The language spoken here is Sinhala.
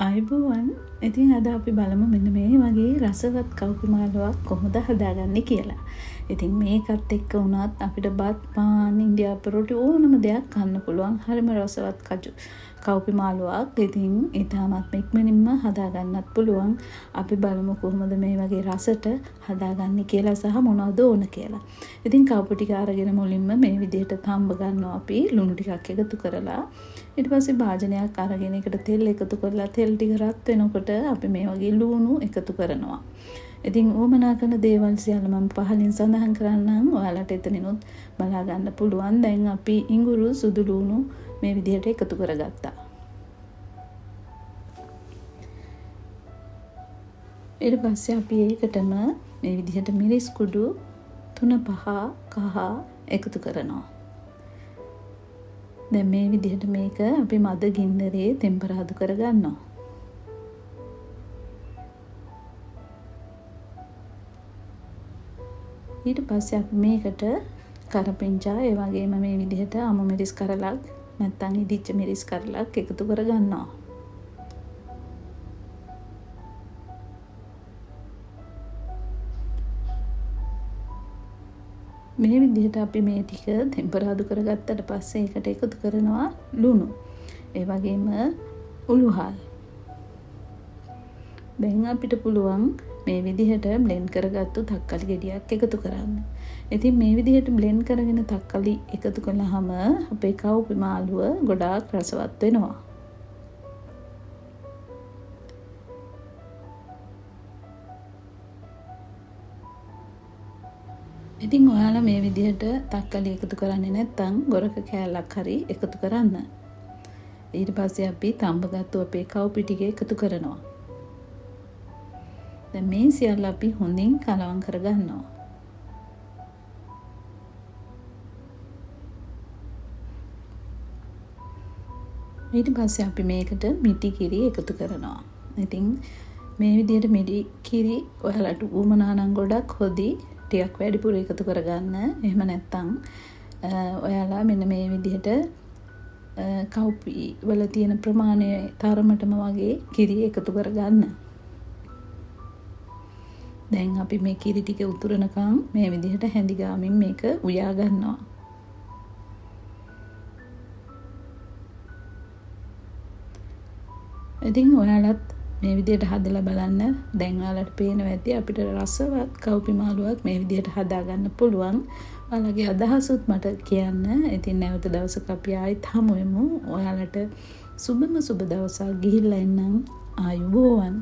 අයිබෝවන් ඉතින් අද අපි බලමු මෙන්න මේ වගේ රසවත් කව්පි මාළුවක් කොහොමද හදාගන්නේ කියලා. ඉතින් මේකත් එක්ක වුණත් අපිට බත් පාන් ඉන්දියාපු රොටි ඕනම දෙයක් කන්න පුළුවන්. හරිම රසවත් කව්පි මාළුවක්. ඉතින් ඊටමත් ඉක්මනින්ම හදාගන්නත් පුළුවන්. අපි බලමු කොහොමද මේ වගේ රසට හදාගන්නේ කියලා සහ මොනවද ඕන කියලා. ඉතින් කව්පි ටික අරගෙන මුලින්ම මේ විදිහට තම්බ ගන්නවා අපි ලුණු ටිකක් එකතු කරලා. ඊට පස්සේ භාජනයක් අරගෙන ඒකට තෙල් එකතු කරලා තෙල් ටික රත් වෙනකොට අපි මේ වගේ ලුණු එකතු කරනවා. ඉතින් ඕමනා කරන දේවල් සියල්ල මම පහලින් සඳහන් කරන්නම්. ඔයාලට එතනිනුත් බලා ගන්න පුළුවන්. දැන් අපි ඉඟුරු සුදු ලුණු මේ විදිහට එකතු කරගත්තා. ඊට පස්සේ අපි ඒකටම මේ විදිහට මිරිස් කුඩු 3-5 කහ එකතු කරනවා. දැන් මේ විදිහට මේක අපි මද ගින්නරේ තෙම්පරාදු කරගන්නවා. ඊට පස්සේ අපි මේකට කරපිංචා ඒ වගේම මේ විදිහට අමු මිරිස් කරලක් නැත්නම් ඉදිච්ච මිරිස් කරලක් එකතු කරගන්නවා. මේ විදිහට අපි මේ ටික තෙම්පරාදු කරගත්තට පස්සේ ඒකට එකතු කරනවා ලුණු. ඒ වගේම උළුහල්. දැන් අපිට පුළුවන් මේ විදිහට බ්ලෙන්ඩ් කරගත්තු තක්කලි ගෙඩියක් එකතු කරන්න. ඉතින් මේ විදිහට බ්ලෙන්ඩ් කරගෙන තක්කලි එකතු කළාම අපේ කව්පි මාළුව ගොඩාක් රසවත් වෙනවා. ඉතින් ඔයාලා මේ විදිහට තක්කලි එකතු කරන්නේ නැත්නම් ගොරක කෑල්ලක් හරි එකතු කරන්න. ඊට පස්සේ අපි තඹගත්තු අපේ කව්පි ටික එකතු කරනවා. දැන් මේ සියල්ල අපි හොඳින් කලවම් කරගන්නවා. ඊට පස්සේ අපි මේකට මිටි කිරි එකතු කරනවා. ඉතින් මේ විදිහට මිටි කිරි ඔයාලට උවමනා නම් ගොඩක් හොදි ටිකක් වැඩිපුර එකතු කරගන්න. එහෙම නැත්නම් ඔයාලා මෙන්න මේ විදිහට කව්පි වල තියෙන ප්‍රමාණය තරමටම වගේ කිරි එකතු කරගන්න. දැන් අපි මේ කිරි ටික උතුරනකම් මේ විදිහට හැඳි ගාමින් මේක උයා ගන්නවා. ඉතින් ඔයාලත් මේ විදිහට හදලා බලන්න. දැන් ඔයාලට පේනවා ඇති අපිට රසවත් කව්පි මාළුවක් මේ විදිහට හදා ගන්න පුළුවන්. ඔයාලගේ අදහසුත් මට කියන්න. ඉතින් නැවත දවසක අපි ආයෙත් හමු වෙමු. ඔයාලට සුබම සුබ දවසක් ගිහිල්ලා එන්නම්. ආයුබෝවන්.